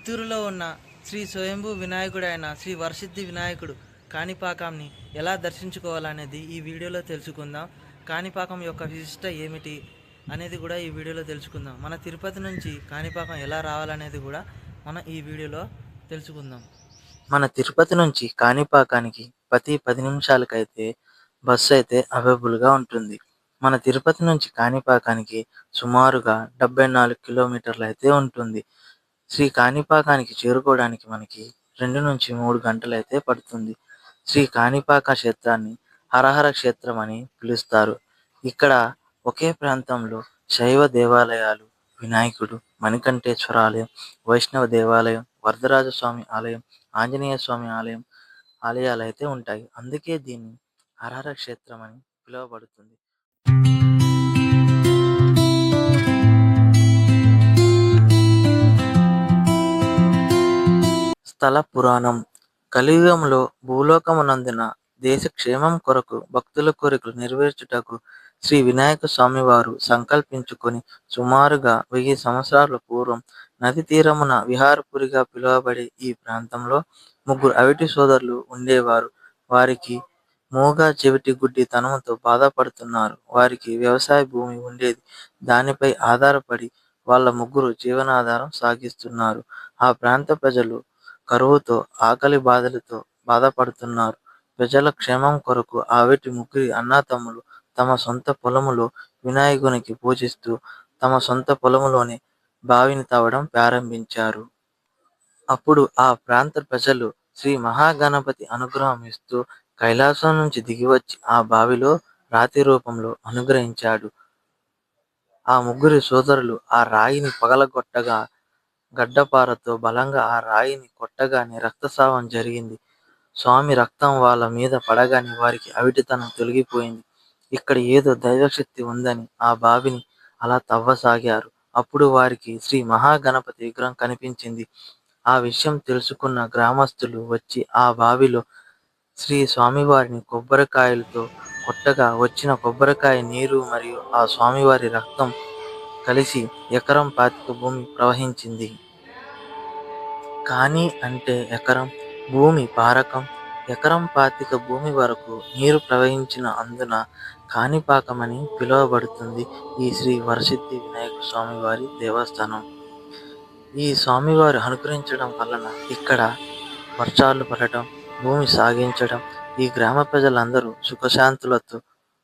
చిత్తూరులో ఉన్న శ్రీ స్వయంభూ వినాయకుడైన శ్రీ వరసిద్ధి వినాయకుడు కాణిపాకంని ఎలా దర్శించుకోవాలనేది ఈ వీడియోలో తెలుసుకుందాం. కాణిపాకం యొక్క విశిష్ట ఏమిటి అనేది కూడా ఈ వీడియోలో తెలుసుకుందాం. మన తిరుపతి నుంచి కాణిపాకం ఎలా రావాలనేది కూడా మనం ఈ వీడియోలో తెలుసుకుందాం. మన తిరుపతి నుంచి కాణిపాకానికి ప్రతి 10 నిమిషాలకైతే బస్సు అయితే అవైలబుల్గా ఉంటుంది. మన తిరుపతి నుంచి కాణిపాకానికి సుమారుగా 74 కిలోమీటర్లు అయితే ఉంటుంది. శ్రీ కాణిపాకానికి చేరుకోవడానికి మనకి 2-3 గంటలైతే పడుతుంది. శ్రీ కాణిపాక క్షేత్రాన్ని హరహర క్షేత్రం అని పిలుస్తారు. ఇక్కడ ఒకే ప్రాంతంలో శైవ దేవాలయాలు, వినాయకుడు, మణికంఠేశ్వర ఆలయం, వైష్ణవ దేవాలయం, వరదరాజస్వామి ఆలయం, ఆంజనేయ స్వామి ఆలయాలు అయితే ఉంటాయి. అందుకే దీన్ని హరహర క్షేత్రం అని పిలువబడుతుంది. స్థల పురాణం. కలియుగంలో భూలోకమునందున దేశ క్షేమం కొరకు భక్తుల కోరికలు నెరవేర్చుటకు శ్రీ వినాయక స్వామివారు సంకల్పించుకొని సుమారుగా 1000 సంవత్సరాల పూర్వం నది తీరమున విహారపురిగా పిలువబడే ఈ ప్రాంతంలో ముగ్గురు అవిటి సోదరులు ఉండేవారు. వారికి మూగ చెవిటి గుడ్డి తనముతో బాధపడుతున్నారు. వారికి వ్యవసాయ భూమి ఉండేది. దానిపై ఆధారపడి వాళ్ళ ముగ్గురు జీవనాధారం సాగిస్తున్నారు. ఆ ప్రాంత ప్రజలు కరువుతో, ఆకలి బాధలతో బాధపడుతున్నారు. ప్రజల క్షేమం కొరకు ఆవిటి ముగ్గురి అన్నదమ్ములు తమ సొంత పొలములో వినాయకునికి పూజిస్తూ తమ సొంత పొలములోనే బావిని తవ్వడం ప్రారంభించారు. అప్పుడు ఆ ప్రాంత ప్రజలు శ్రీ మహాగణపతి అనుగ్రహం ఇస్తూ కైలాసం నుంచి దిగివచ్చి ఆ బావిలో రాతి రూపంలో అనుగ్రహించాడు. ఆ ముగ్గురి సోదరులు ఆ రాయిని పగలగొట్టగా గడ్డపారతో బలంగా ఆ రాయిని కొట్టగానే రక్తస్రావం జరిగింది. స్వామి రక్తం వాళ్ళ మీద పడగానే వారికి అవిటితనం తొలగిపోయింది. ఇక్కడ ఏదో దైవశక్తి ఉందని ఆ బావిని అలా తవ్వసాగారు. అప్పుడు వారికి శ్రీ మహాగణపతి విగ్రహం కనిపించింది. ఆ విషయం తెలుసుకున్న గ్రామస్తులు వచ్చి ఆ బావిలో శ్రీ స్వామివారిని కొబ్బరికాయలతో కొట్టగా వచ్చిన కొబ్బరికాయ నీరు మరియు ఆ స్వామివారి రక్తం కలిసి ఎకరం 25 భూమి ప్రవహించింది. కానీ అంటే ఎకరం భూమి పారకం. ఎకరం 25 భూమి వరకు నీరు ప్రవహించిన అందున కాణిపాకమని పిలువబడుతుంది ఈ శ్రీ వరసిద్ధి వినాయక స్వామివారి దేవస్థానం. ఈ స్వామివారు అనుగ్రహించడం వలన ఇక్కడ వర్షాలు పడటం, భూమి సాగించడం, ఈ గ్రామ ప్రజలందరూ సుఖశాంతులతో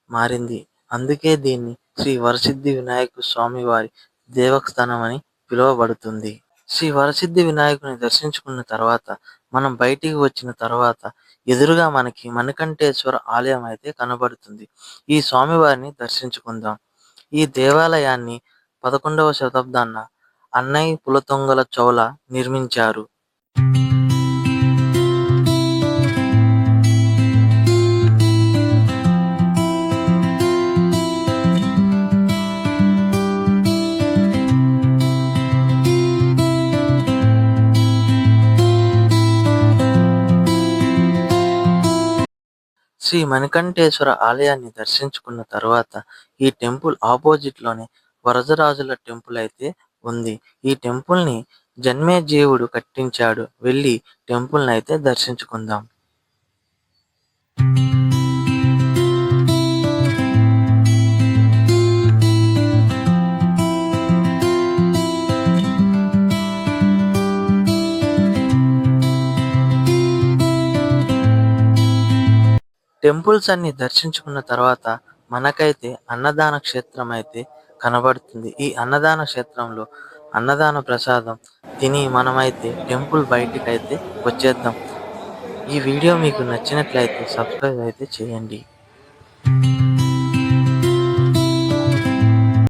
మారింది. అందుకే దీన్ని శ్రీ వరసిద్ధి వినాయక స్వామివారి దేవస్థానం అని పిలువబడుతుంది. శ్రీ వరసిద్ధి వినాయకుని దర్శించుకున్న తర్వాత మనం బయటికి వచ్చిన తర్వాత ఎదురుగా మనకి మణికంఠేశ్వర ఆలయం అయితే కనబడుతుంది. ఈ స్వామివారిని దర్శించుకుందాం. ఈ దేవాలయాన్ని 11వ శతాబ్దాన అన్నయ్య పులతొంగల చోళ నిర్మించారు. శ్రీ మణికంఠేశ్వర ఆలయాన్ని దర్శించుకున్న తర్వాత ఈ టెంపుల్ ఆపోజిట్లోనే వరదరాజుల టెంపుల్ అయితే ఉంది. ఈ టెంపుల్ని జన్మేజయుడు కట్టించాడు. వెళ్ళి టెంపుల్ని అయితే దర్శించుకుందాం. టెంపుల్స్ అన్ని దర్శించుకున్న తర్వాత మనకైతే అన్నదాన క్షేత్రం అయితే కనబడుతుంది. ఈ అన్నదాన క్షేత్రంలో అన్నదాన ప్రసాదం తిని మనమైతే టెంపుల్ బయటికి అయితే వచ్చేద్దాం. ఈ వీడియో మీకు నచ్చినట్లయితే సబ్స్క్రైబ్ అయితే చేయండి.